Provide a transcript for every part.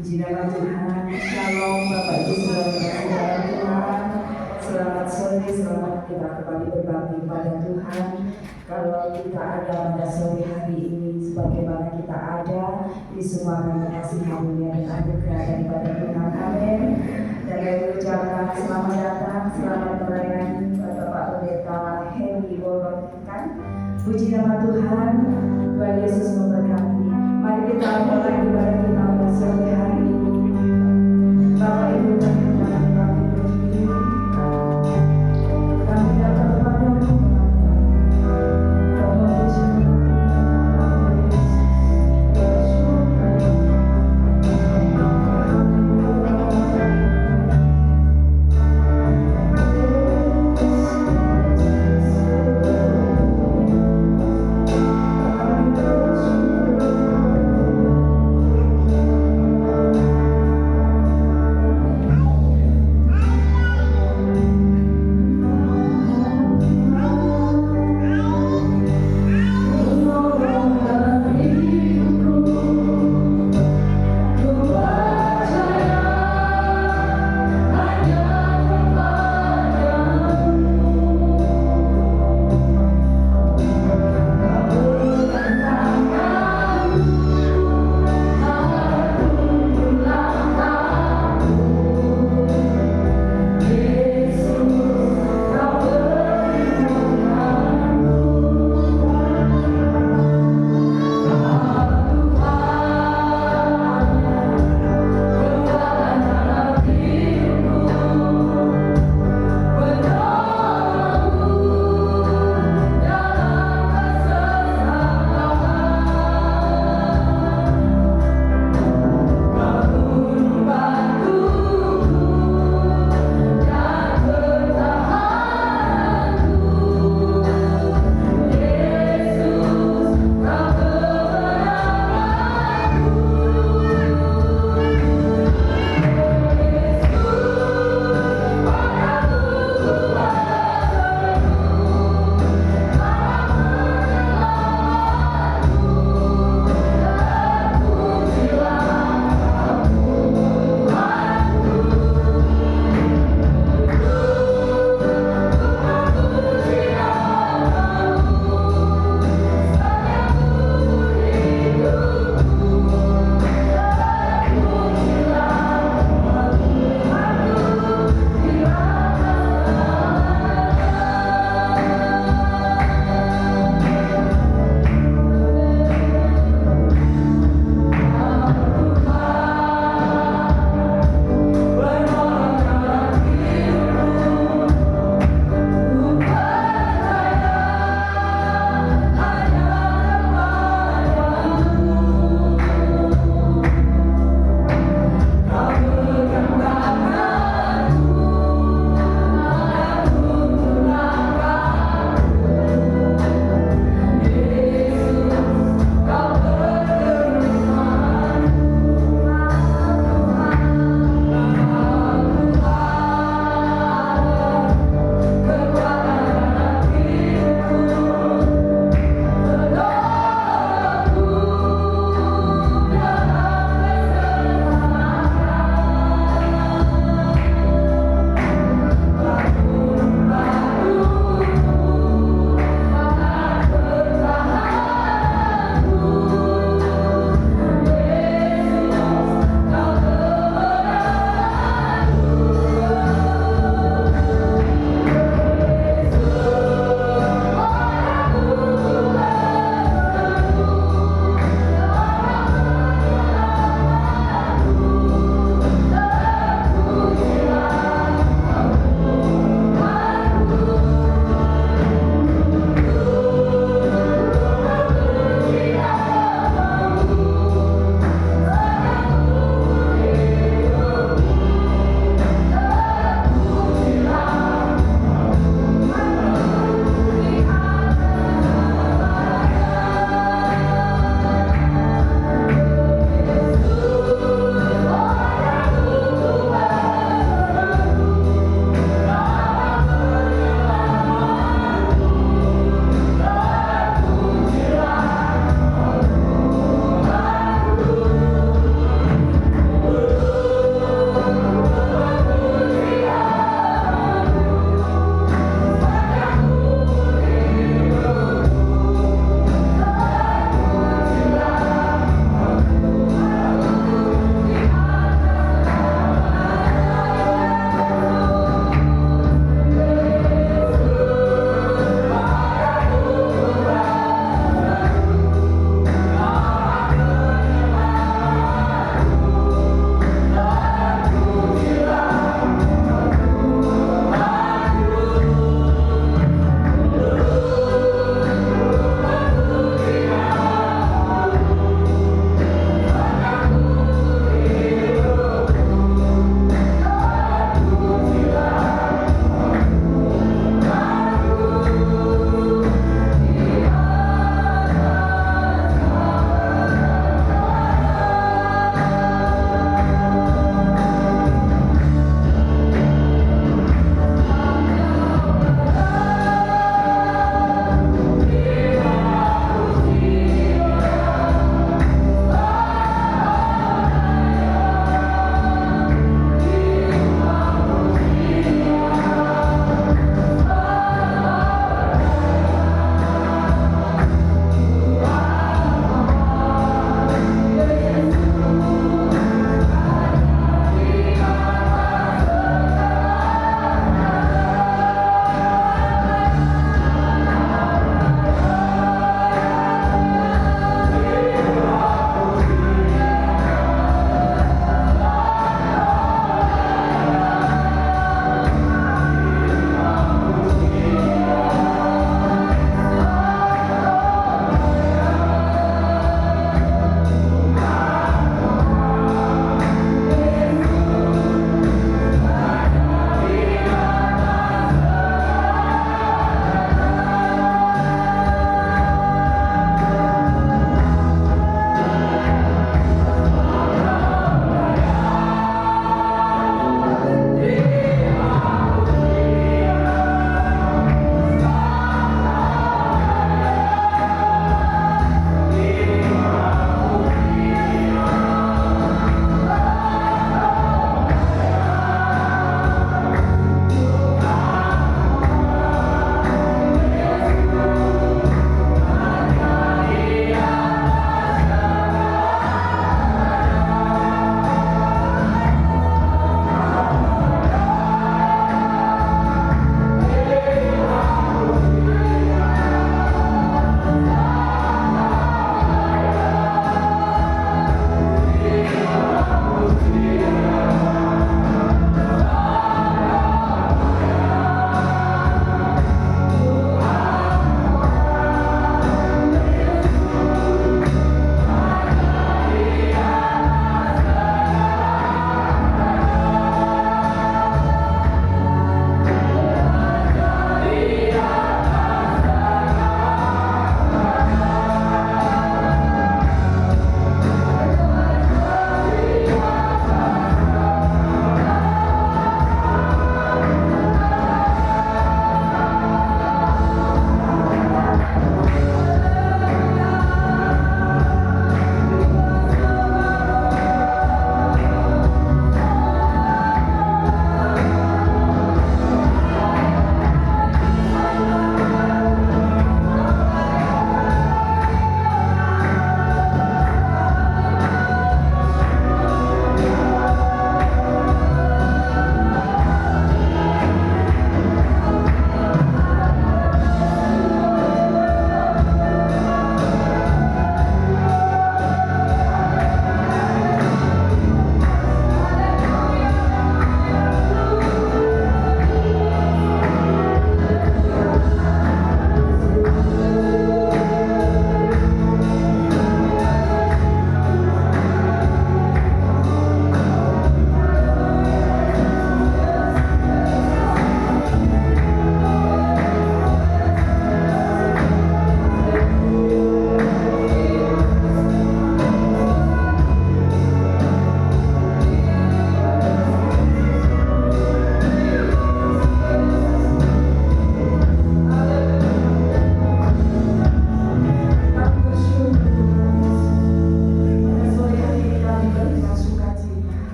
Puji nama Tuhan, Shalom Bapak Ibu Saudara Tuhan. Selamat sore, selamat kita kembali berbakti pada Tuhan. Kalau kita ada pada sore hari ini, sebagaimana kita ada, ini semua karena kasih karunia dan anugerah daripada Tuhan. Amin. Dan kami ucapkan selamat datang, selamat melayani Bapak Pendeta Heri Wolontikan. Puji nama Tuhan, Tuhan Yesus memberkati. Mari kita mulai ibadah kita pada sore hari ini. Bapak Ibu dan kami berdiri, kami datang kepadamu.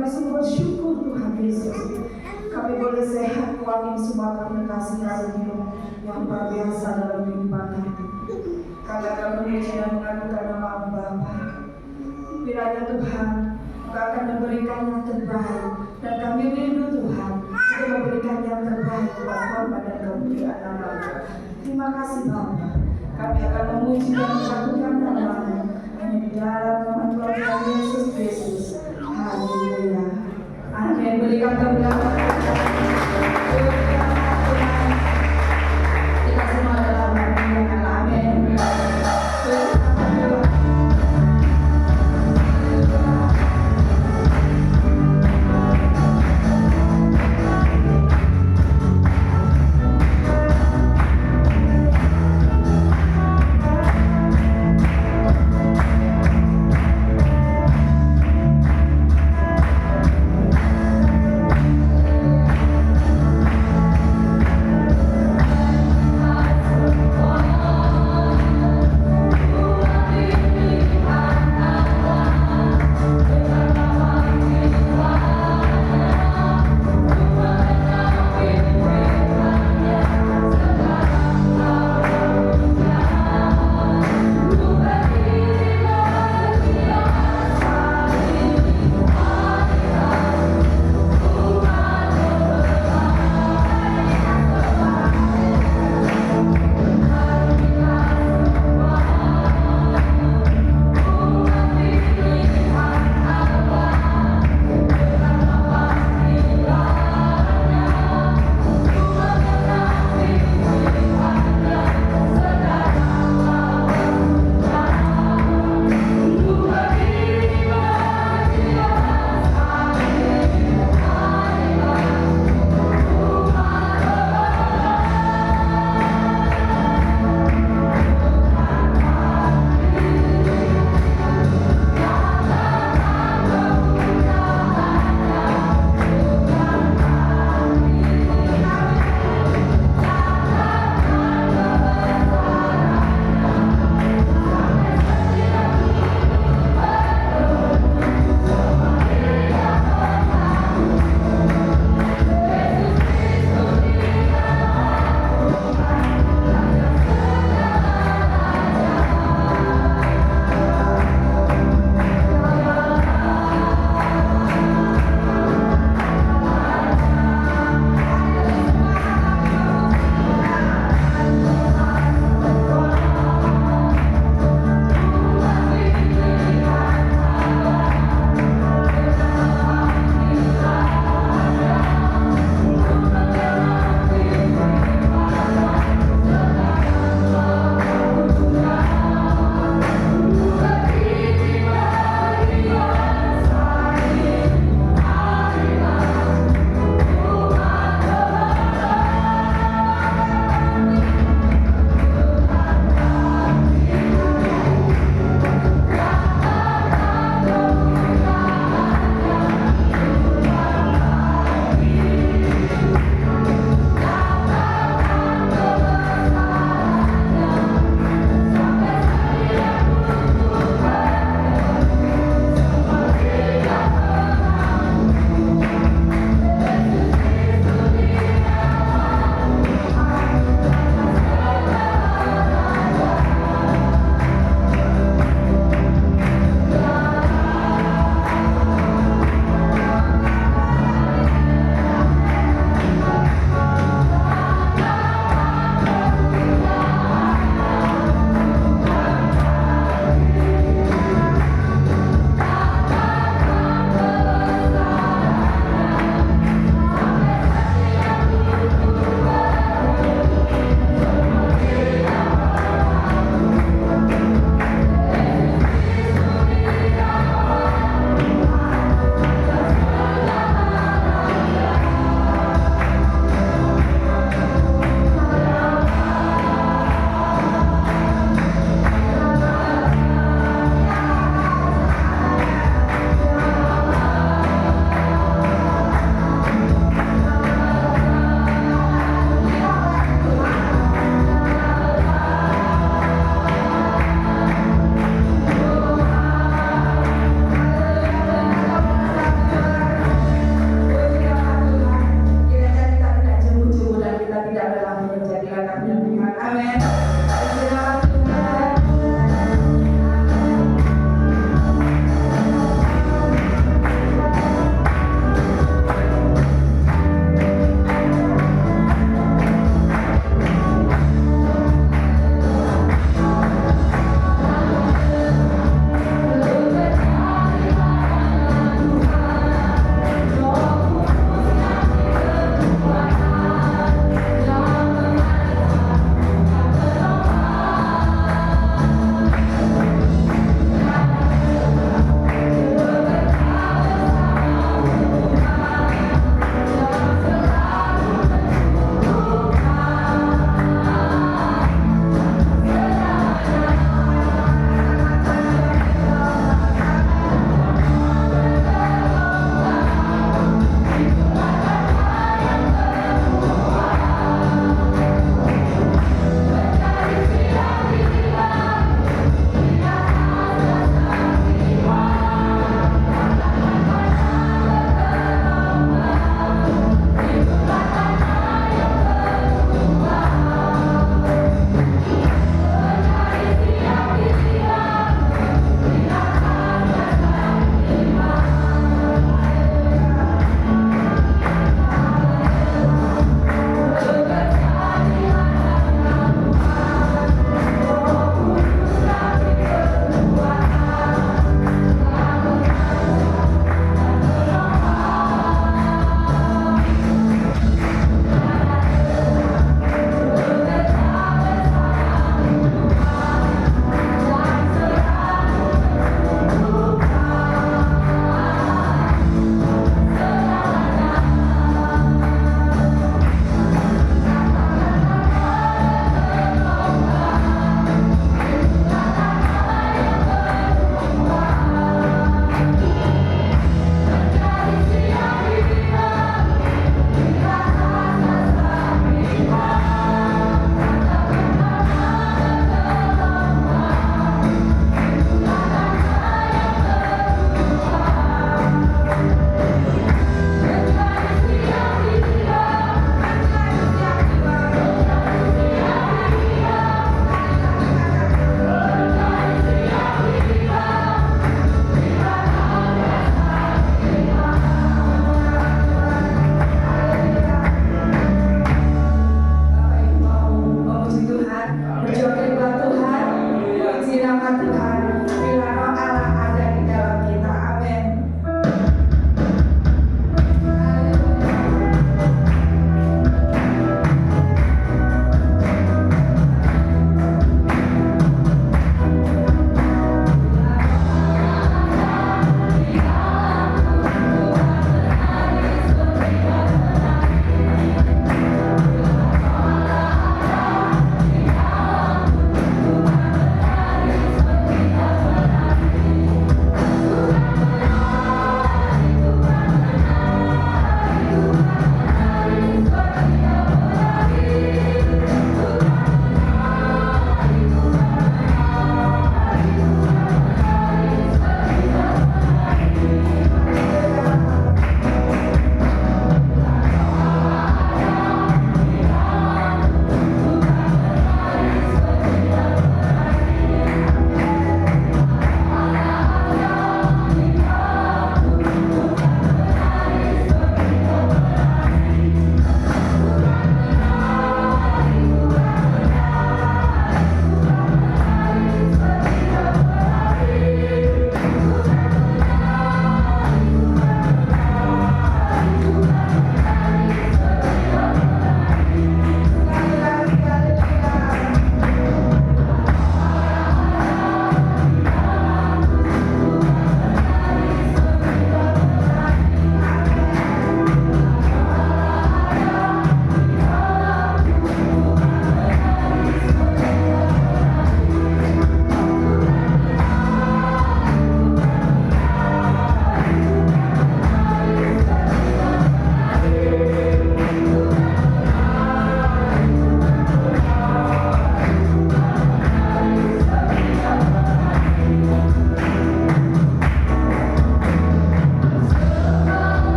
Kami sungguh bersyukur Tuhan Yesus. Kami boleh sehat, Tuhan, ini semua kami kasih karunia yang luar biasa dalam kehidupan kami. Karena kami memuji dan mengagungkan nama Bapa. Kiranya Tuhan Engkau akan memberikan yang terbaik, dan kami rindu Tuhan untuk memberikan yang terbaik buat hormat dan kemuliaan nama-Mu. Terima kasih Bapa. Kami akan memuji dan mengagungkan nama-Mu hanya di dalam nama Tuhan Yesus Kristus. Haleluya. Amin. Berikan kemuliaan. Kita semua dalam nama Amin.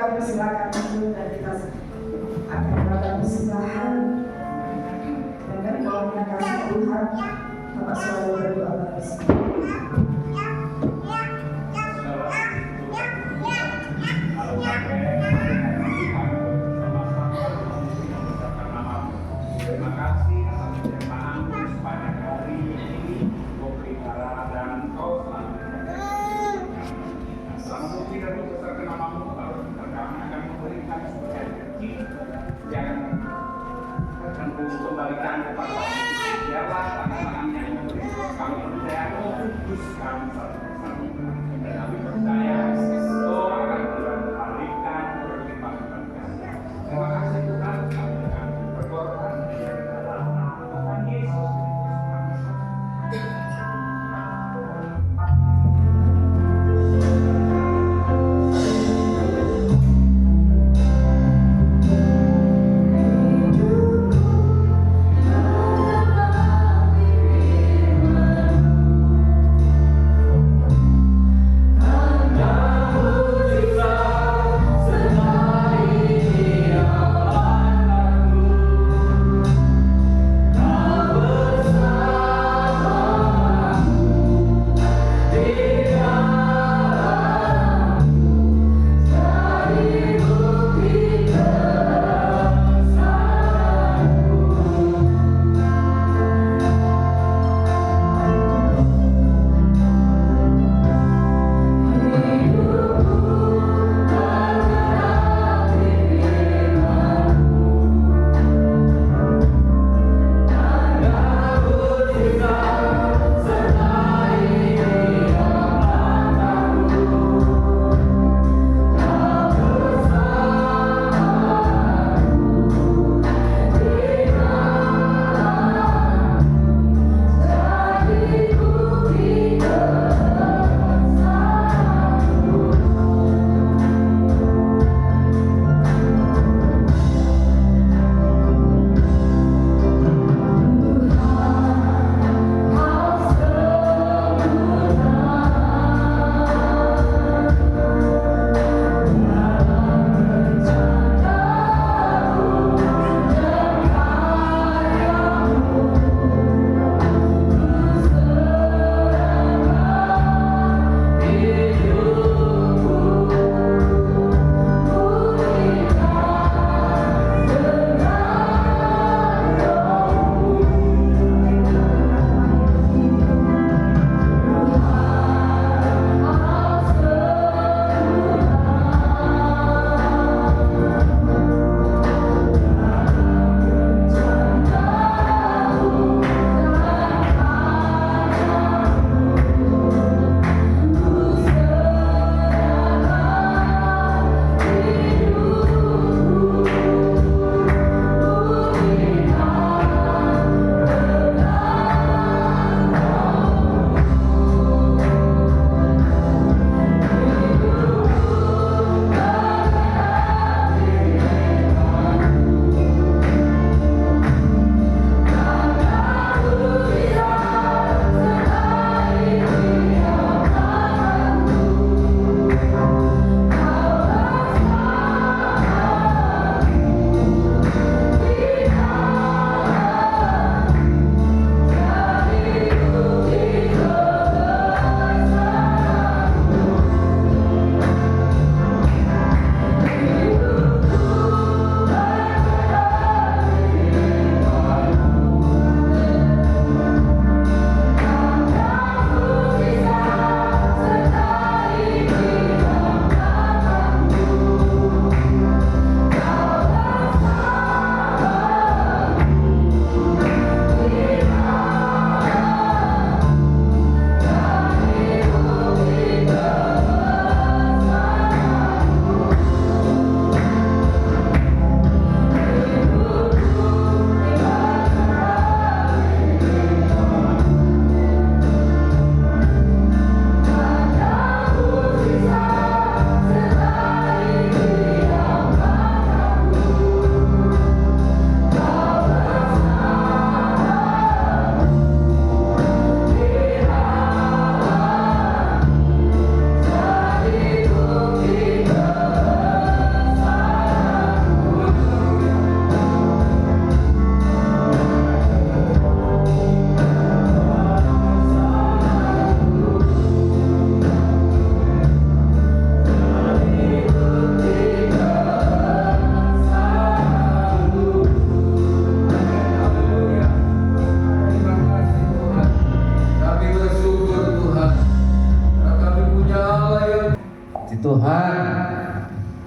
kami silakan duduk dan kita akan melakukan persembahan. Dan kami mohon kasih Tuhan, Bapak selalu berdoa bagi semua. Terima kasih atas penyertaanmu sepanjang hari ini, Kau pelihara dan Kau selamatkan. Selama puji dan membesarkan namamu, kami akan memberikan sebagian kecil yang akan kembalikan kepada kami. Biarlah tangan-tangan yang memberi kami percaya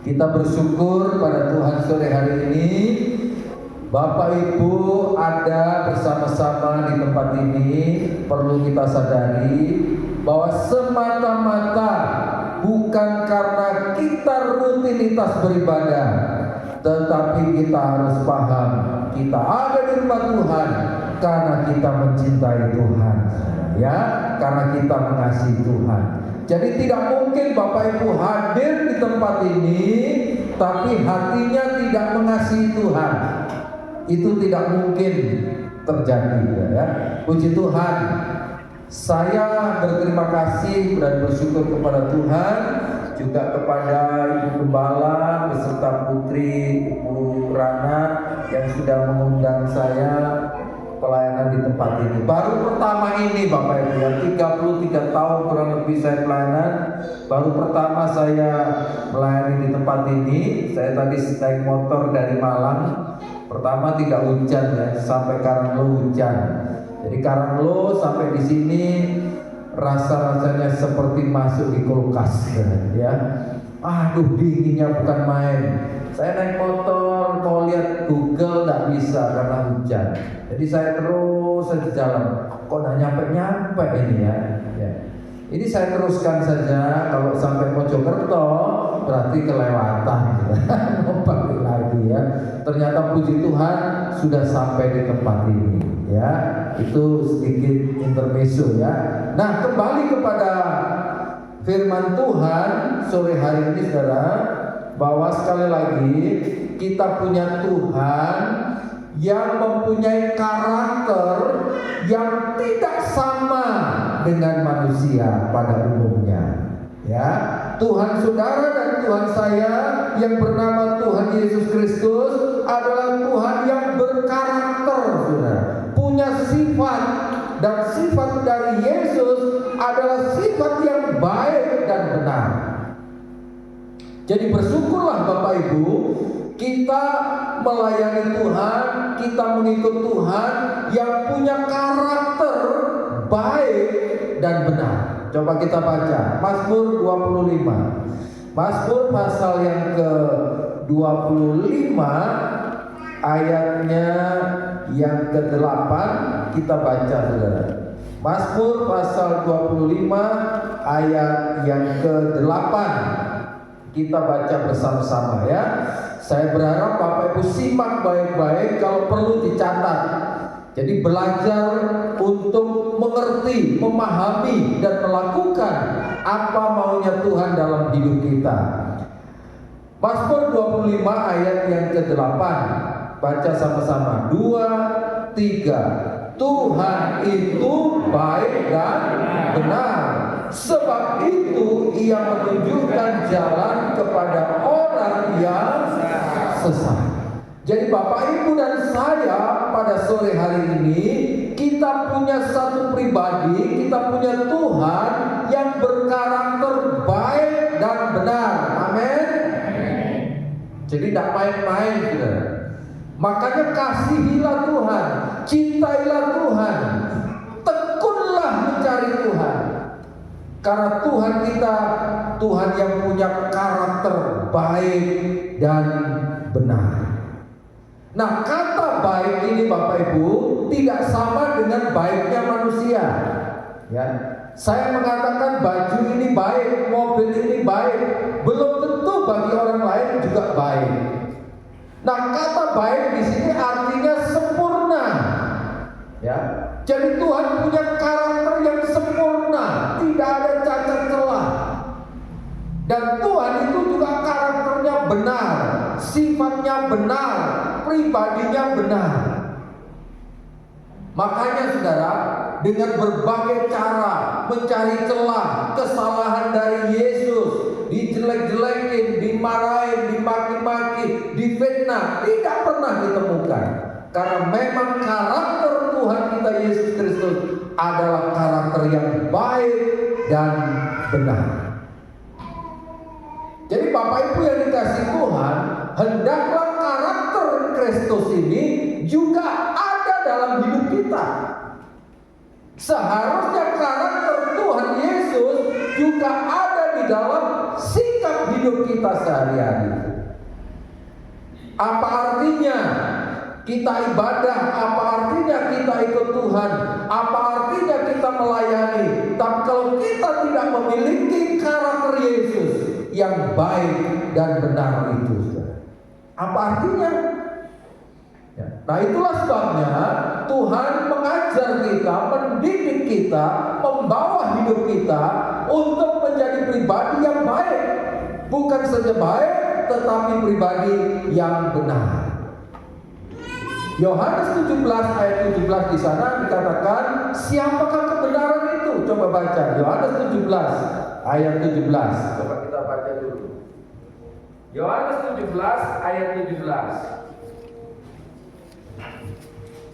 Kita bersyukur pada Tuhan sore hari ini, Bapak Ibu ada bersama-sama di tempat ini. Perlu kita sadari bahwa semata-mata bukan karena kita rutinitas beribadah, tetapi kita harus paham kita ada di rumah Tuhan karena kita mencintai Tuhan, ya, karena kita mengasihi Tuhan. Jadi tidak mungkin Bapak Ibu hadir di tempat ini tapi hatinya tidak mengasihi Tuhan. Itu tidak mungkin terjadi, ya. Puji Tuhan. Saya berterima kasih dan bersyukur kepada Tuhan, juga kepada Ibu Gembala beserta Putri Ibu Rana yang sudah mengundang saya pelayanan di tempat ini. Baru pertama ini Bapak Ibu, ya, 33 tahun kurang lebih saya pelayanan. Baru pertama saya melayani di tempat ini. Saya tadi naik motor dari Malang. Pertama tidak hujan, ya, sampai Karanglo hujan. Jadi Karanglo sampai di sini rasanya seperti masuk di kulkas, ya. Aduh, dinginnya bukan main. Saya naik motor mau lihat Google nggak bisa karena hujan. Jadi saya terus saja jalan. Kok nggak nyampe ini, ya. Ini saya teruskan saja. Kalau sampai Mojokerto berarti kelewatan, mau balik lagi, ya. Ternyata puji Tuhan sudah sampai di tempat ini, ya. Itu sedikit intermezzo, ya. Nah, kembali kepada firman Tuhan sore hari ini, saudara, bahwa sekali lagi kita punya Tuhan yang mempunyai karakter yang tidak sama dengan manusia pada umumnya, ya. Tuhan saudara dan Tuhan saya yang bernama Tuhan Yesus Kristus adalah Tuhan yang berkarakter, saudara, punya sifat, dan sifat dari Yesus adalah sifat yang baik dan benar. Jadi bersyukurlah Bapak Ibu, kita melayani Tuhan, kita mengikut Tuhan yang punya karakter baik dan benar. Coba kita baca Mazmur 25. Mazmur pasal yang ke-25 ayatnya yang ke-8 kita baca, saudara. Mazmur pasal 25 ayat yang ke-8 kita baca bersama-sama, ya. Saya berharap Bapak Ibu simak baik-baik, kalau perlu dicatat. Jadi belajar untuk mengerti, memahami dan melakukan apa maunya Tuhan dalam hidup kita. Mazmur 25 ayat yang ke-8. Baca sama-sama. 2, 3. Tuhan itu baik dan benar. Sebab itu Ia menunjukkan jalan kepada orang yang sesat. Jadi Bapak Ibu dan saya pada sore hari ini, kita punya satu pribadi, kita punya Tuhan yang berkarakter baik dan benar. Amin. Jadi tidak main-main, saudara. Makanya kasihilah Tuhan, cintailah Tuhan, tekunlah mencari Tuhan. Karena Tuhan kita, Tuhan yang punya karakter baik dan benar. Nah, kata baik ini Bapak Ibu tidak sama dengan baiknya manusia, ya. Saya mengatakan baju ini baik, mobil ini baik, belum tentu bagi orang lain juga baik. Nah, kata baik di sini artinya sempurna, ya. Jadi Tuhan punya karakter yang sempurna, tidak ada cacat celah. Dan Tuhan itu juga karakternya benar, sifatnya benar, pribadinya benar. Makanya saudara, dengan berbagai cara mencari celah kesalahan dari Yesus, dijelek-jelekin, dimarahin, dimaki-maki, difitnah, tidak pernah ditemukan. Karena memang karakter Tuhan kita Yesus Kristus adalah karakter yang baik dan benar. Jadi Bapak Ibu yang dikasih Tuhan, hendaklah karakter Kristus ini juga ada dalam hidup kita. Seharusnya karakter Tuhan Yesus juga ada di dalam sikap hidup hidup kita sehari-hari. Apa artinya kita ibadah? Apa artinya kita ikut Tuhan? Apa artinya kita melayani? Tapi kalau kita tidak memiliki karakter Yesus yang baik dan benar itu, apa artinya? Nah, itulah sebabnya Tuhan mengajar kita, mendidik kita, membawa hidup kita untuk menjadi pribadi yang baik. Bukan saja baik, tetapi pribadi yang benar. Yohanes 17 ayat 17 di sana dikatakan, siapakah kebenaran itu? Coba baca Yohanes 17 ayat 17. Coba kita baca dulu. Yohanes 17 ayat 17.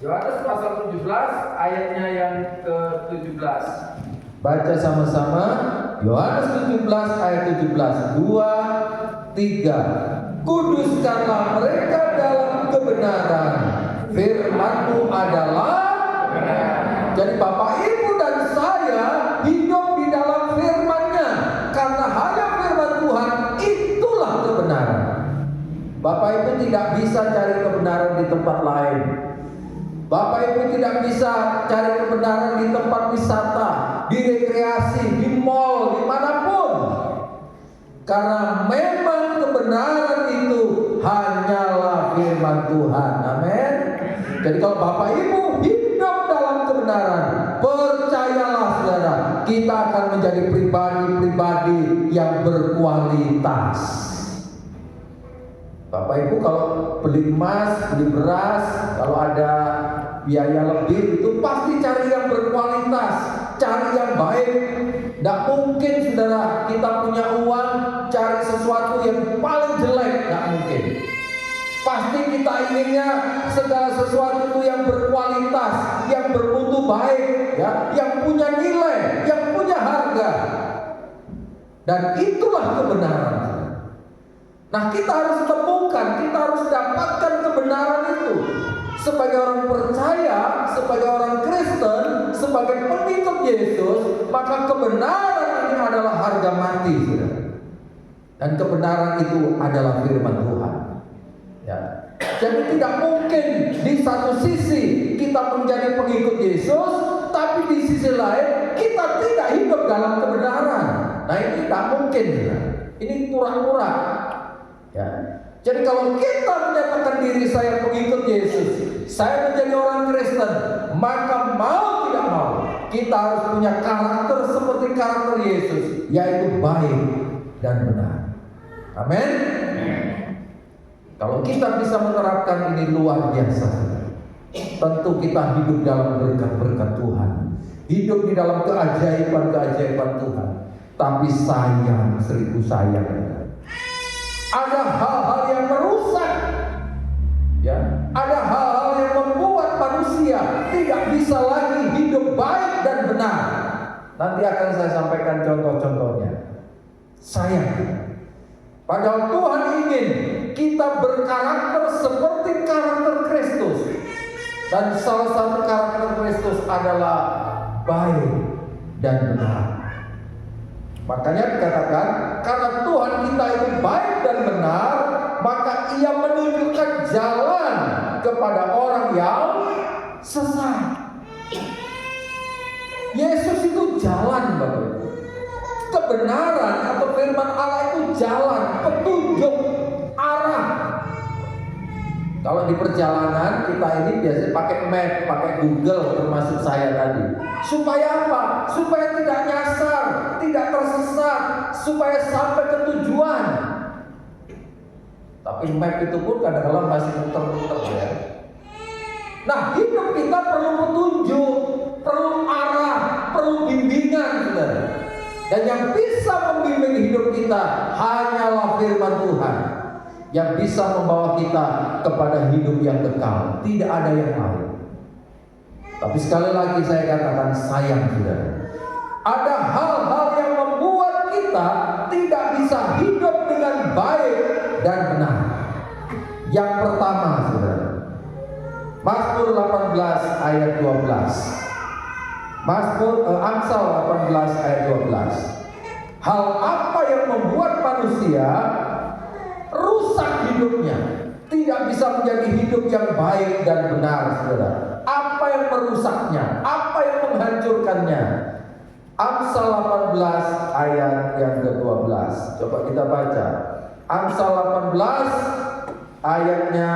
Yohanes pasal 17 ayatnya yang ke-17. Baca sama-sama. Yohanes 17 ayat 17. 2, 3. Kuduskanlah mereka dalam kebenaran. Firman-Mu adalah benar. Jadi Bapak, Ibu dan saya hidup di dalam firman-Nya. Karena hanya firman Tuhan itulah kebenaran. Bapak Ibu tidak bisa cari kebenaran di tempat lain. Bapak Ibu tidak bisa cari kebenaran di tempat wisata, di rekreasi, di mall, dimanapun. Karena memang kebenaran itu hanyalah firman Tuhan. Amin. Jadi kalau Bapak Ibu hidup dalam kebenaran, percayalah saudara, kita akan menjadi pribadi-pribadi yang berkualitas. Bapak Ibu kalau beli emas, beli beras, kalau ada biaya lebih itu pasti cari yang berkualitas, cari yang baik. Tidak mungkin saudara kita punya uang cari sesuatu yang paling jelek, tidak mungkin. Pasti kita inginnya segala sesuatu itu yang berkualitas, yang bermutu baik, ya, yang punya nilai, yang punya harga. Dan itulah kebenaran. Nah, kita harus temukan, kita harus dapatkan kebenaran itu. Sebagai orang percaya, sebagai orang Kristen, sebagai pengikut Yesus, maka kebenaran ini adalah harga mati, saudara. Dan kebenaran itu adalah firman Tuhan. Ya. Jadi tidak mungkin di satu sisi kita menjadi pengikut Yesus, tapi di sisi lain kita tidak hidup dalam kebenaran. Nah, ini tidak mungkin, saudara. Ini pura-pura. Ya. Jadi kalau kita menyatakan diri saya pengikut Yesus, saya menjadi orang Kristen, maka mau tidak mau kita harus punya karakter seperti karakter Yesus, yaitu baik dan benar. Amin. Kalau kita bisa menerapkan ini luar biasa. Tentu kita hidup dalam berkat-berkat Tuhan, hidup di dalam keajaiban-keajaiban Tuhan. Tapi sayang, seribu sayang, ada hal-hal yang merusak, ya. Ada hal-hal yang membuat manusia tidak bisa lagi hidup baik dan benar. Nanti akan saya sampaikan contoh-contohnya. Sayang, padahal Tuhan ingin kita berkarakter seperti karakter Kristus. Dan salah satu karakter Kristus adalah baik dan benar. Makanya dikatakan, karena Tuhan kita itu baik dan benar, maka Ia menunjukkan jalan kepada orang yang sesat. Yesus itu jalan, Bapak. Kebenaran atau firman Allah itu jalan, petunjuk, arah. Kalau di perjalanan kita ini biasanya pakai map, pakai Google, termasuk saya tadi. Supaya apa? Supaya tidak nyasar, tidak tersesat, supaya sampai ke tujuan. Tapi map itu pun kadang-kadang masih muter-muter, ya. Nah, hidup kita perlu petunjuk, perlu arah, perlu bimbingan, saudara. Dan yang bisa membimbing hidup kita hanyalah firman Tuhan, yang bisa membawa kita kepada hidup yang kekal. Tidak ada yang lain. Tapi sekali lagi saya katakan, sayang saudara, ada hal-hal yang membuat kita tidak bisa hidup dengan baik dan benar. Yang pertama, saudara, Mazmur 18 ayat 12. Amsal 18 ayat 12. Hal apa yang membuat manusia rusak hidupnya, tidak bisa menjadi hidup yang baik dan benar, saudara? Apa yang merusaknya? Apa yang menghancurkannya? Amsal 18 ayat yang ke-12. Coba kita baca. Amsal 18 ayatnya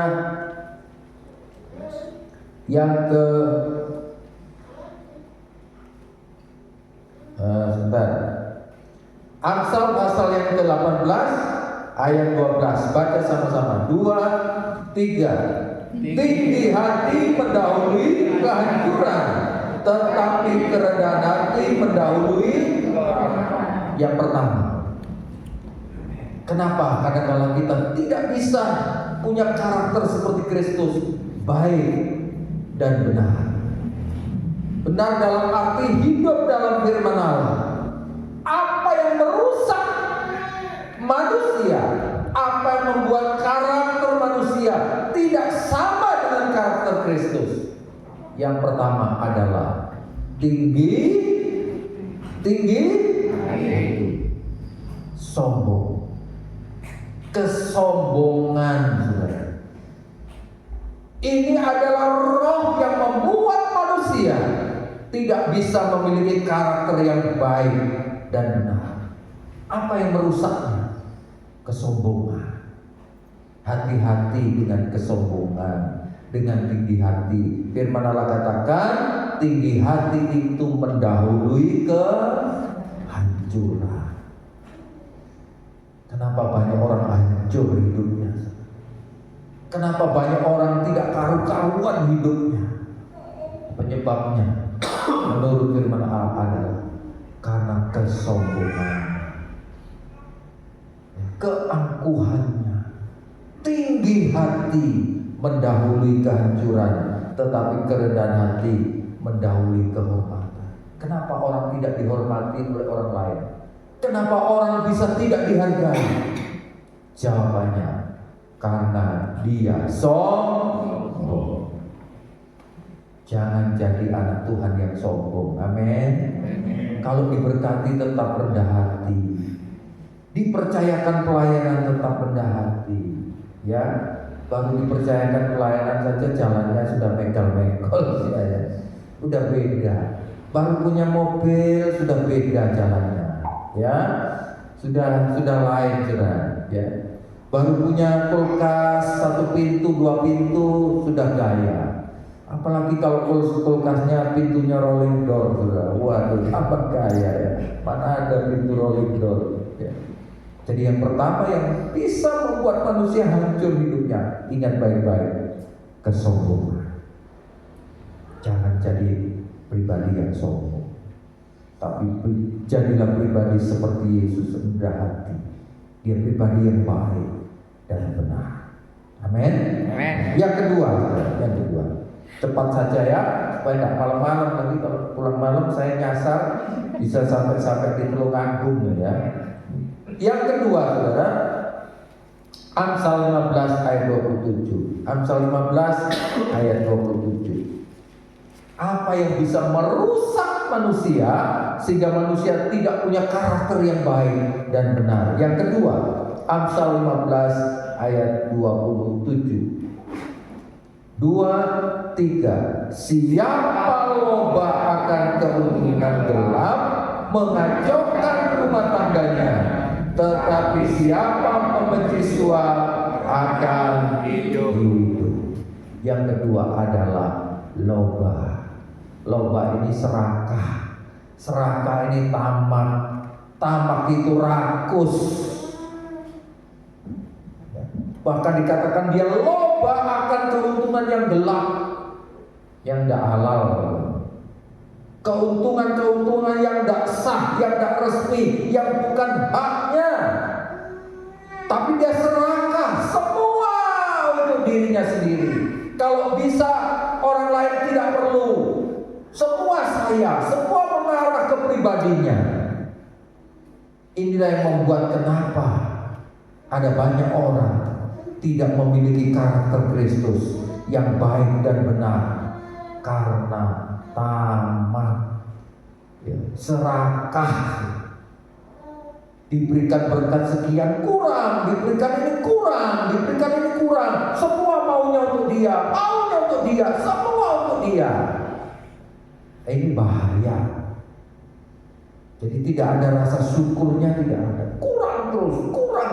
yang ke sebentar. Amsal pasal yang ke-18 ayat 12. Baca sama-sama. 2, 3. Tinggi hati mendahului kehancuran, tetapi kerendahan hati mendahului yang pertama. Kenapa? Kadang-kadang kita tidak bisa punya karakter seperti Kristus, baik dan benar. Benar dalam arti hidup dalam firman Allah. Apa yang merusak manusia, apa yang membuat karakter manusia tidak sama dengan karakter Kristus? Yang pertama adalah tinggi sombong, kesombongan, saudara. Ini adalah roh yang membuat manusia tidak bisa memiliki karakter yang baik dan benar. Apa yang merusaknya? Kesombongan. Hati-hati dengan kesombongan, dengan tinggi hati. Firman Allah katakan, tinggi hati itu mendahului kehancuran. Kenapa banyak orang hancur hidupnya? Kenapa banyak orang tidak karu-karuan hidupnya? Penyebabnya menurut firman Allah adalah karena kesombongan, keangkuhannya. Tinggi hati mendahului kehancuran, tetapi kerendahan hati mendahului kehormatan. Kenapa orang tidak dihormati oleh orang lain? Kenapa orang bisa tidak dihargai? Jawabannya, karena dia sombong. Jangan jadi anak Tuhan yang sombong. Amin. Kalau diberkati tetap rendah hati, dipercayakan pelayanan tetap rendah hati. Ya, baru dipercayakan pelayanan saja jalannya sudah mengkol-mengkol, ya. Udah beda. Baru punya mobil sudah beda jalannya, ya. Sudah lain, sudah, ya. Baru punya kulkas 1 pintu, 2 pintu sudah gaya. Apalagi kalau kulkasnya pintunya rolling door, sudah. Waduh, apa gaya ya? Mana ada pintu rolling door, ya. Jadi yang pertama yang bisa membuat manusia hancur hidupnya, ingat baik-baik, kesombongan. Jangan jadi pribadi yang sombong, tapi jadilah pribadi seperti Yesus, rendah hati. Dia pribadi yang baik dan benar. Amin. Yang kedua, cepat saja ya, supaya tidak malam-malam. Nanti kalau pulang malam saya nyasar bisa sampai di Tulungagung, ya. Yang kedua, saudara, Amsal 15 ayat 27. Amsal 15 ayat 27. Apa yang bisa merusak manusia sehingga manusia tidak punya karakter yang baik dan benar? Yang kedua, Amsal 15 ayat 27. 2, 3. Siapa loba akan keuntungan gelap, mengacaukan rumah tangganya, tetapi siapa membenci suap akan hidup. Yang kedua adalah loba. Loba ini serakah. Serakah ini tamak. Tamak itu rakus. Bahkan dikatakan dia loba akan keuntungan yang gelap, yang tidak halal. Keuntungan-keuntungan yang tidak sah, yang tidak resmi, yang bukan haknya. Tapi dia serakah semua untuk dirinya sendiri. Kalau bisa orang lain tidak perlu. Semua saya, semua mengarah ke pribadinya. Inilah yang membuat kenapa ada banyak orang tidak memiliki karakter Kristus yang baik dan benar, karena tamak, serakah. Diberikan berkat sekian kurang, diberikan ini kurang, diberikan ini kurang. Semua maunya untuk dia, semua untuk dia. Ini bahaya. Jadi tidak ada rasa syukurnya, tidak ada. Kurang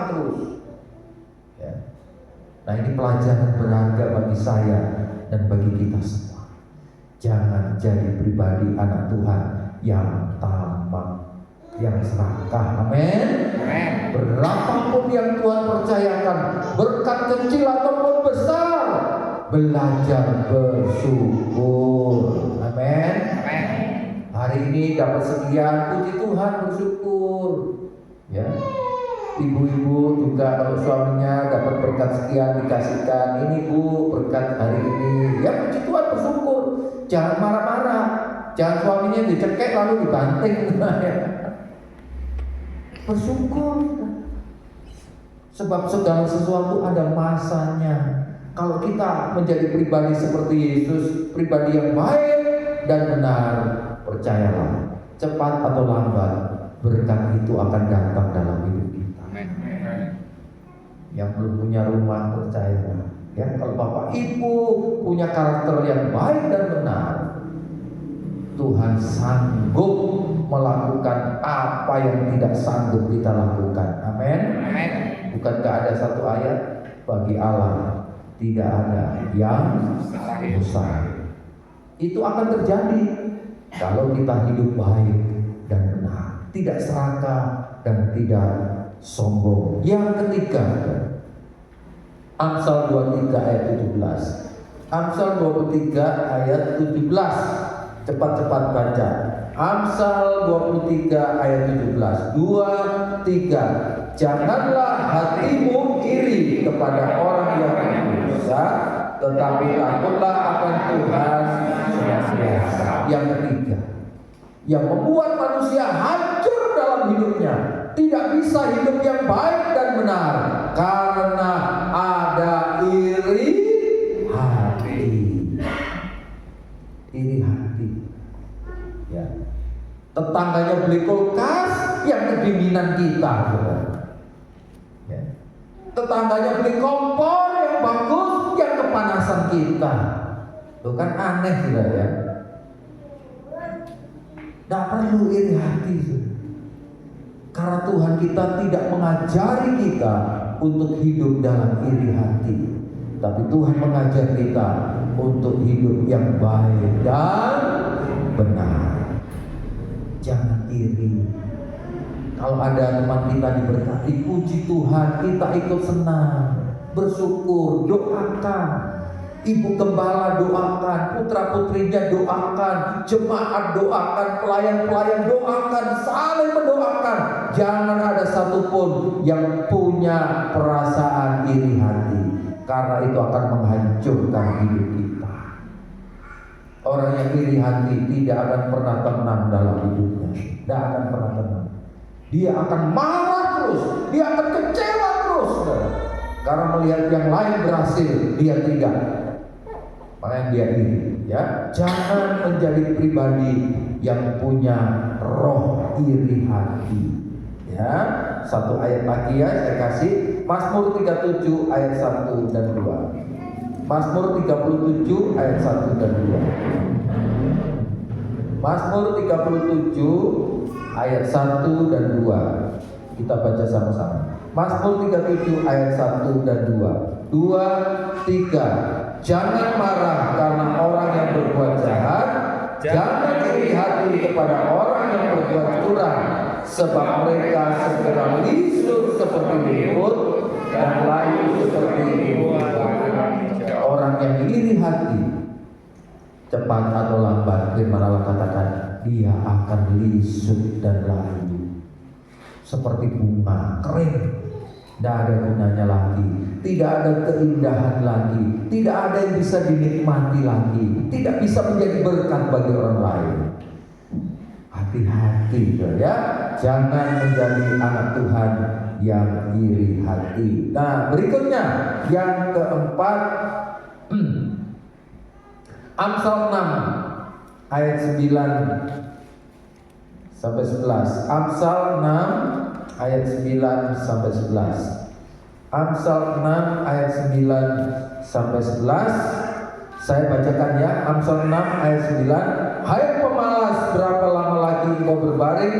terus. Ya. Nah, ini pelajaran berharga bagi saya dan bagi kita semua. Jangan jadi pribadi anak Tuhan yang tamak, yang serakah. Amin. Berapapun yang Tuhan percayakan, berkat kecil ataupun besar, belajar bersyukur. Amin. Hari ini dapat sekian, puji Tuhan, bersyukur. Ya. Ibu-ibu juga kalau suaminya dapat berkat sekian dikasihkan, ini Bu berkat hari ini, ya puji Tuhan, bersyukur. Jangan marah-marah, jangan suaminya dicekek lalu dibanting. Bersyukur. Sebab segala sesuatu ada masanya. Kalau kita menjadi pribadi seperti Yesus, pribadi yang baik dan benar, percayalah, cepat atau lambat berkat itu akan datang dalam hidup kita. Yang belum punya rumah, percayalah, ya, kalau Bapak Ibu punya karakter yang baik dan benar, Tuhan sanggup melakukan apa yang tidak sanggup kita lakukan. Amin. Bukankah ada satu ayat, bagi Allah tidak ada yang mustahil. Itu akan terjadi kalau kita hidup baik dan benar, tidak serakah dan tidak sombong. Yang ketiga, Amsal 23 ayat 17. Amsal 23 ayat 17. Cepat-cepat baca. Amsal 23 ayat 17. 2, 3. Janganlah hatimu iri kepada orang yang berdosa, tetapi takutlah akan Tuhan senantiasa. Yang ketiga, yang membuat manusia hancur dalam hidupnya, tidak bisa hidup yang baik dan benar, karena ada iri hati. Iri hati. Ya. Tetangganya beli kulkas, yang kedinginan kita. Ya. Tetangganya beli kompor yang bagus, yang kepanasan kita. Itu kan aneh juga ya. Tidak perlu iri hati. Karena Tuhan kita tidak mengajari kita untuk hidup dalam iri hati, tapi Tuhan mengajar kita untuk hidup yang baik dan benar. Jangan iri. Kalau ada teman kita diberkati, puji Tuhan, kita ikut senang, bersyukur, doakan. Ibu gembala doakan, putra putrinya doakan, jemaat doakan, pelayan-pelayan doakan, saling mendoakan. Jangan ada satupun yang punya perasaan iri hati, karena itu akan menghancurkan hidup kita. Orang yang iri hati tidak akan pernah tenang dalam hidupnya, tidak akan pernah tenang. Dia akan marah terus, dia akan kecewa terus, karena melihat yang lain berhasil, dia tidak. Makanya dia iri, ya. Jangan menjadi pribadi yang punya roh iri hati, ya. Satu ayat lagi ya saya kasih, Mazmur 37 ayat 1 dan 2. Mazmur 37 ayat 1 dan 2. Mazmur 37 ayat 1 dan 2. Kita baca sama-sama. Mazmur 37 ayat 1 dan 2. 2, 3. Jangan marah karena orang yang berbuat jahat, jangan iri hati kepada orang yang berbuat curang, sebab mereka segera lisur seperti limbut dan layu seperti limbut. Orang yang iri hati, cepat atau lambat, firman Allah katakan, dia akan lisur dan layu seperti bunga kering. Tidak ada gunanya lagi, tidak ada keindahan lagi, tidak ada yang bisa dinikmati lagi, tidak bisa menjadi berkat bagi orang lain. Hati-hati ya, jangan menjadi anak Tuhan yang iri hati. Nah, berikutnya yang keempat, Amsal 6 ayat 9 sampai 11. Amsal 6 ayat 9 sampai 11. Amsal 6 ayat 9 sampai 11. Saya bacakan ya. Amsal 6 ayat 9. Hai pemalas, berapa lama lagi engkau berbaring?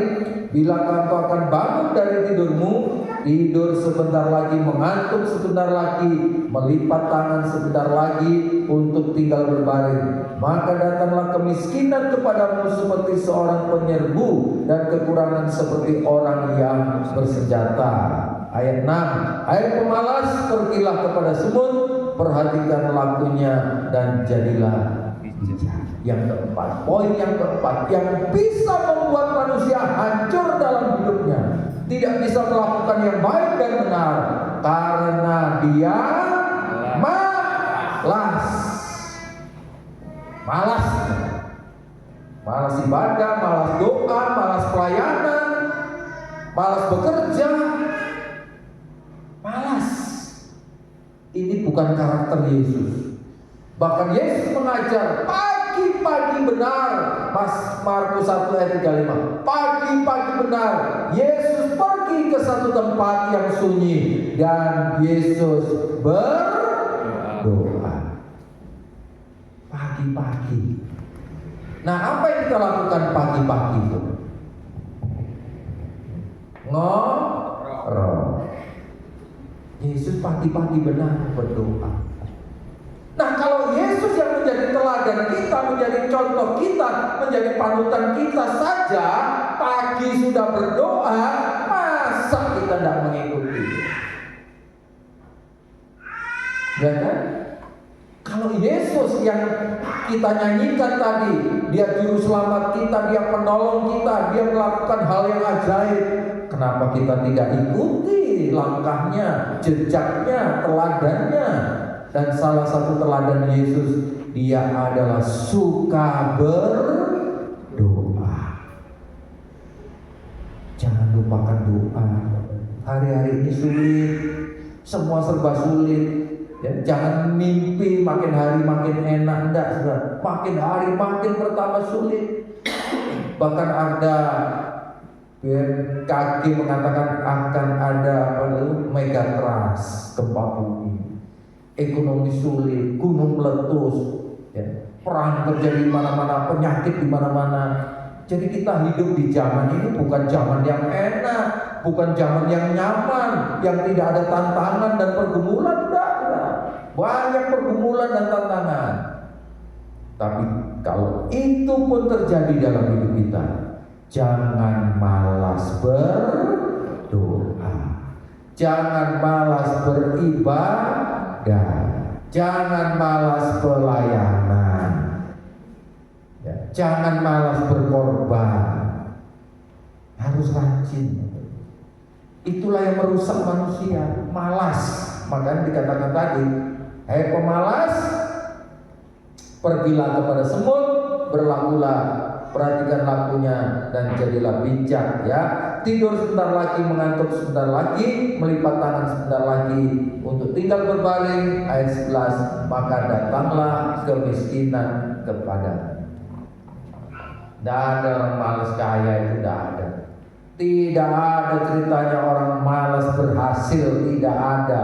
Bilakah engkau akan bangun dari tidurmu? Tidur sebentar lagi, mengantuk sebentar lagi, melipat tangan sebentar lagi untuk tinggal berbaring. Maka datanglah kemiskinan kepadamu seperti seorang penyerbu, dan kekurangan seperti orang yang bersenjata. Ayat 6. Hai pemalas, pergilah kepada semut, perhatikan lakunya dan jadilah bijak. Yang keempat, poin yang keempat, yang bisa membuat manusia hancur dalam hidupnya, tidak bisa melakukan yang baik dan benar karena dia malas. Malas ibadah, malas doa, malas pelayanan, malas bekerja. Malas. Ini bukan karakter Yesus. Bahkan Yesus mengajar pagi-pagi benar. Markus 1 ayat 35. Pagi-pagi benar Yesus pergi ke satu tempat yang sunyi dan Yesus berdoa. Pagi-pagi. Nah, apa yang kita lakukan pagi-pagi itu? Ngorok. Yesus pagi-pagi benar berdoa. Nah, kalau Yesus yang menjadi teladan kita, menjadi contoh kita, menjadi panutan kita saja pagi sudah berdoa, masa kita tidak mengikuti? Ya kan? Kalau Yesus yang kita nyanyikan tadi, dia juru selamat kita, dia penolong kita, dia melakukan hal yang ajaib, kenapa kita tidak ikuti langkahnya, jejaknya, teladannya? Dan salah satu teladan Yesus, dia adalah suka berdoa. Jangan lupakan doa. Hari-hari ini sulit, semua serba sulit. Ya, jangan mimpi makin hari makin enak, enggak, saudara. Makin hari makin pertama sulit. Bahkan ada BMKG mengatakan akan ada megatrust, gempa bumi. Ekonomi sulit, gunung meletus, ya, perang terjadi di mana-mana, penyakit di mana-mana. Jadi kita hidup di zaman ini bukan zaman yang enak, bukan zaman yang nyaman, yang tidak ada tantangan dan pergumulan, enggak. Banyak pergumulan dan tantangan. Tapi kalau itu pun terjadi dalam hidup kita, jangan malas berdoa, jangan malas beribadah, jangan malas pelayanan, ya, jangan malas berkorban. Harus rajin. Itulah yang merusak manusia, malas. Makanya dikatakan tadi, hai pemalas, pergilah kepada semut, berlakulah, perhatikan lakunya dan jadilah bijak. Ya, tidur sebentar lagi, mengantuk sebentar lagi, melipat tangan sebentar lagi untuk tinggal berbaring. Ayat 11, maka datanglah kemiskinan kepada. Tidak ada orang malas kaya, itu tidak ada. Tidak ada ceritanya orang malas berhasil, tidak ada.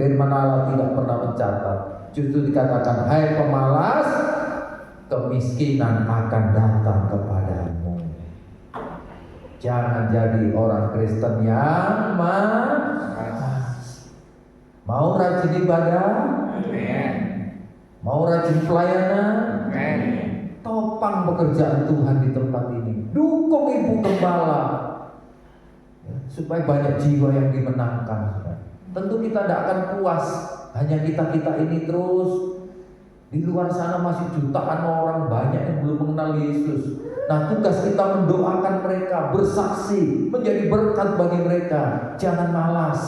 Firman Allah tidak pernah mencatat. Justru dikatakan, hai pemalas, kemiskinan akan datang kepadamu. Jangan jadi orang Kristen yang malas. Mau rajin ibadah? Amen. Mau rajin pelayanan? Amen. Topang pekerjaan Tuhan di tempat ini. Dukung ibu gembala, ya, supaya banyak jiwa yang dimenangkan. Tentu kita tidak akan puas hanya kita-kita ini terus. Di luar sana masih jutaan orang banyak yang belum mengenal Yesus. Nah, tugas kita mendoakan mereka, bersaksi, menjadi berkat bagi mereka. Jangan malas.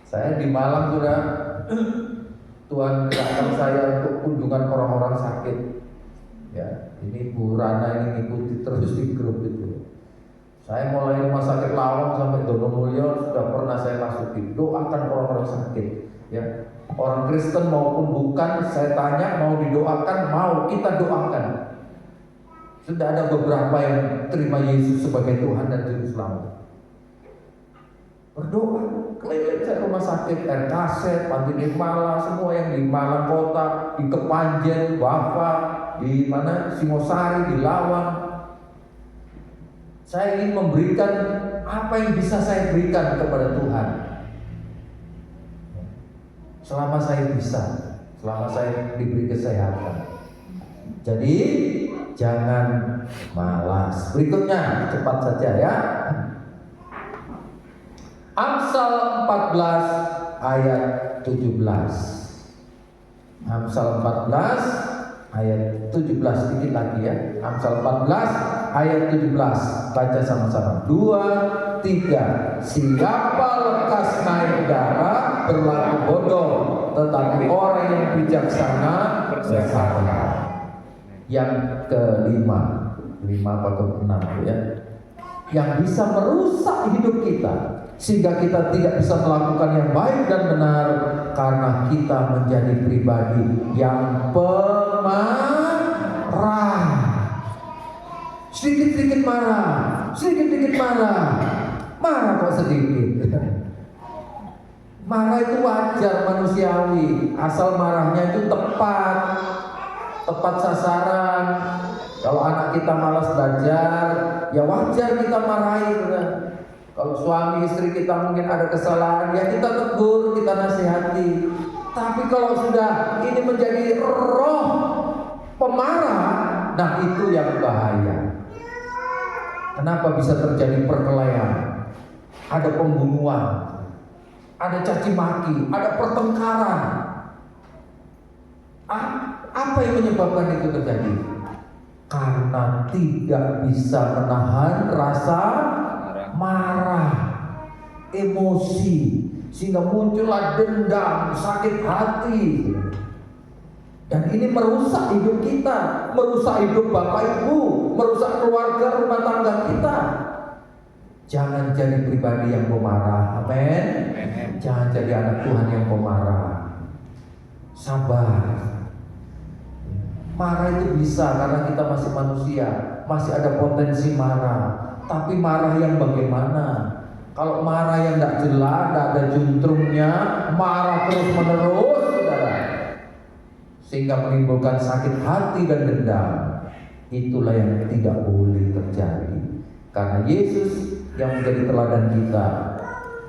Saya di Malang sudah Tuhan datang saya untuk kunjungan orang-orang sakit. Ya, ini Bu Rana ini ngikuti terus di grup itu. Saya mulai rumah sakit Lawang sampai Donomulyo sudah pernah saya masukin. Doakan orang-orang sakit. Ya, orang Kristen maupun bukan, saya tanya mau didoakan, mau kita doakan. Sudah ada beberapa yang terima Yesus sebagai Tuhan dan Juru Selamat. Berdoa, keliling ke rumah sakit, RKZ, Panti Nirmala, semua yang di Malang Kota, di Kepanjen, Bapak, di mana Singosari, di Lawang. Saya ingin memberikan apa yang bisa saya berikan kepada Tuhan. Selama saya bisa, selama saya diberi kesehatan. Jadi jangan malas. Berikutnya cepat saja ya. Amsal 14 ayat 17. Amsal 14 ayat 17, sedikit lagi ya. Amsal 14 ayat 17. Baca sama-sama. 2, 3. Siapa lekas naik darah berlaku bodoh, tetapi orang yang bijaksana bersabda. Yang kelima, 5 atau 6 ya. Yang bisa merusak hidup kita sehingga kita tidak bisa melakukan yang baik dan benar karena kita menjadi pribadi yang pemarah. Sedikit-sedikit marah, sedikit-sedikit marah. Marah kok sedikit. Marah itu wajar, manusiawi, asal marahnya itu tepat sasaran. Kalau anak kita malas belajar, ya wajar kita marahi. Kalau suami istri kita mungkin ada kesalahan, ya kita tegur, kita nasihati. Tapi kalau sudah ini menjadi roh pemarah, nah itu yang bahaya. Kenapa bisa terjadi perkelahian? Ada pembunuhan, ada caci maki, ada pertengkaran. Apa yang menyebabkan itu terjadi? Karena tidak bisa menahan rasa marah, emosi, sehingga muncullah dendam, sakit hati. Dan ini merusak hidup kita, merusak hidup Bapak Ibu, merusak keluarga rumah tangga kita. Jangan jadi pribadi yang pemarah, amin. Jangan jadi anak Tuhan yang pemarah. Sabar. Marah itu bisa karena kita masih manusia, masih ada potensi marah. Tapi marah yang bagaimana? Kalau marah yang tidak jelas, tidak ada juntrungnya, marah terus menerus, saudara, sehingga menimbulkan sakit hati dan dendam. Itulah yang tidak boleh terjadi. Karena Yesus yang menjadi teladan kita,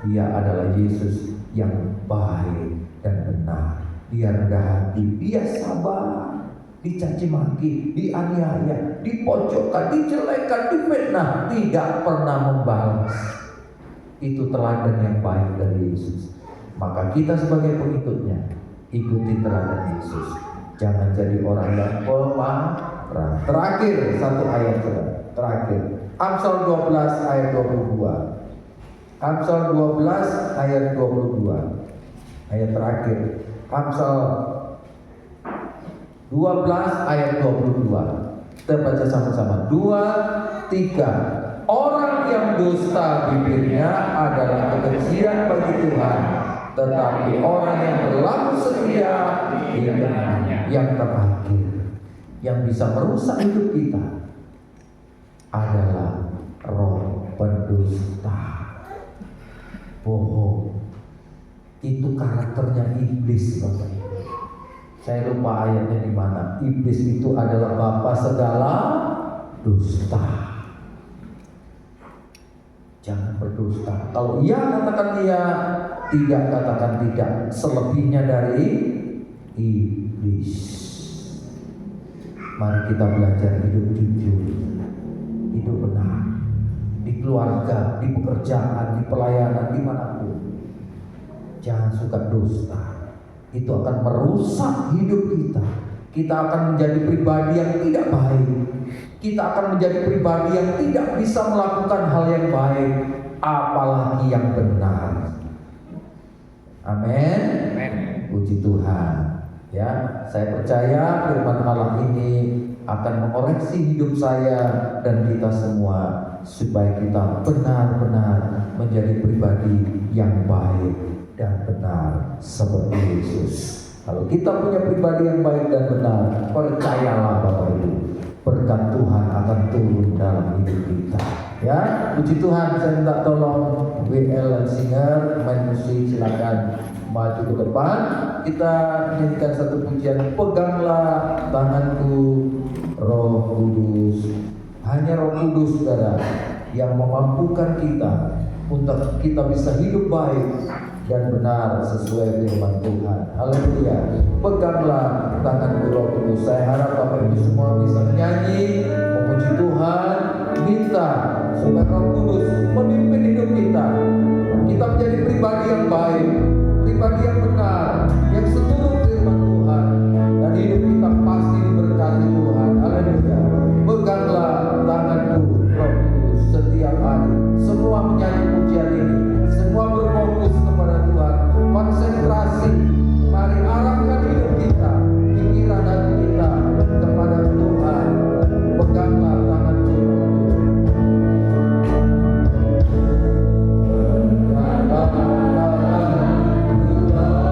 Dia adalah Yesus yang baik dan benar. Dia rendah hati, Dia sabar. Dicaci maki, dianiaya, dipojokkan, dijelekan, difitnah, tidak pernah membalas. Itu teladan yang baik dari Yesus. Maka kita sebagai pengikutnya ikuti teladan Yesus. Jangan jadi orang yang pemarah. Terakhir satu ayat terakhir. Amsal 12 ayat 22. Amsal 12 ayat 22. Ayat terakhir. Amsal 12 ayat 22. Kita baca sama-sama. 2, 3. Orang yang dusta bibirnya adalah kebencian bagi Tuhan, tetapi orang yang berlaku setia dia yang terakhir. Yang bisa merusak hidup kita adalah roh pendusta, bohong. Itu karakternya iblis, Bapak. Saya lupa ayatnya di mana. Iblis itu adalah bapa segala dusta. Jangan berdusta. Kalau iya katakan iya, tidak katakan tidak. Selebihnya dari iblis. Mari kita belajar hidup jujur, hidup benar, di keluarga, di pekerjaan, di pelayanan, dimanapun. Jangan suka dusta. Itu akan merusak hidup kita. Kita akan menjadi pribadi yang tidak baik. Kita akan menjadi pribadi yang tidak bisa melakukan hal yang baik, apalagi yang benar. Amin. Puji Tuhan. Ya, saya percaya firman Allah ini akan mengoreksi hidup saya dan kita semua supaya kita benar-benar menjadi pribadi yang baik dan benar seperti Yesus. Kalau kita punya pribadi yang baik dan benar, percayalah Bapak Ibu, berkat Tuhan akan turun dalam hidup kita. Ya, puji Tuhan. Saya minta tolong WL dan singer main musik, silakan maju ke depan. Kita menyanyikan satu pujian, peganglah tanganku Roh Kudus. Hanya Roh Kudus, saudara, yang memampukan kita untuk kita bisa hidup baik dan benar sesuai firman Tuhan. Haleluya. Peganglah tanganku Roh Kudus. Saya harap Bapak Ibu semua bisa menyanyi, memuji Tuhan, minta supaya Roh Kudus memimpin hidup kita. Kita menjadi pribadi yang baik, pribadi yang benar, yang seturut firman Tuhan, dan hidup kita pasti diberkati Tuhan. Haleluya. Peganglah tanganku Roh Kudus setiap hari. Semua menyanyi pujian ini, semua berfokus kepada Tuhan, konsentrasi. Mari arahkan hidup kita, pikiran hati kita kepada Tuhan. Peganglah tanganku Roh Kudus. Peganglah tanganku Roh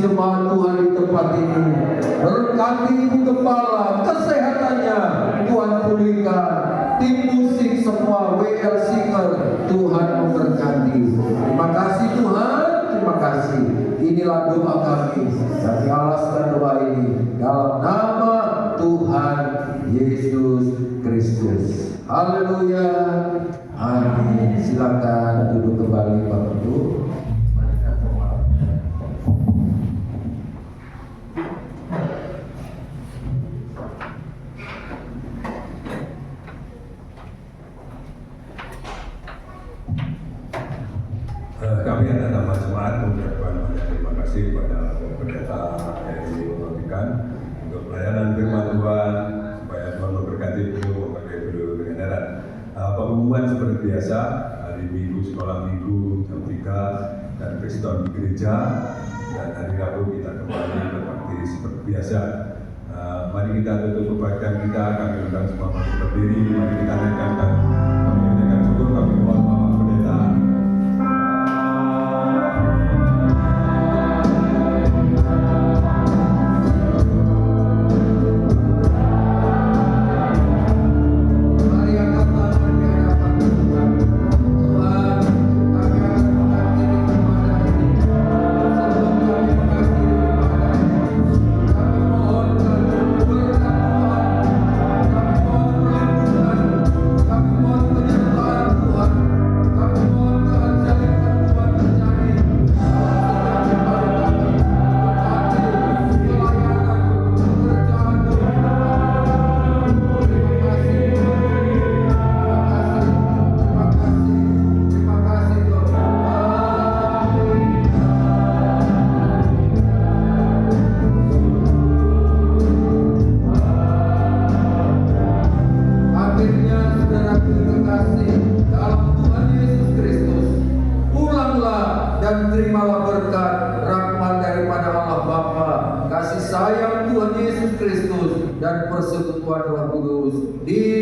jemaat Tuhan di tempat ini. Berkati Ibu Gembala, kesehatannya Tuhan pulihkan. Tim musik semua WL Singer, Tuhan memberkati. Terima kasih Tuhan, terima kasih. Inilah doa kami. Kami alaskan doa ini dalam nama Tuhan Yesus Kristus. Haleluya. Amin. Silakan duduk kembali Bapak Ibu. Kami atas nama jemaat mengucapkan banyak terima kasih kepada pendeta RI Membagikan untuk pelayanan firman Tuhan, supaya Tuhan memberkati beliau, memakai beliau dengan erat. Pengumuman seperti biasa, hari Minggu sekolah Minggu jam 3 dan Kristen di gereja, dan hari Rabu kita kembali berbakti seperti biasa. Mari kita tutup kebaktian kita, kami undang semua masuk berdiri, mari kita naikkan kami menyampaikan syukur, kami mohon Bapak Pendeta. Sayang Tuhan Yesus Kristus dan persekutuan Roh Kudus di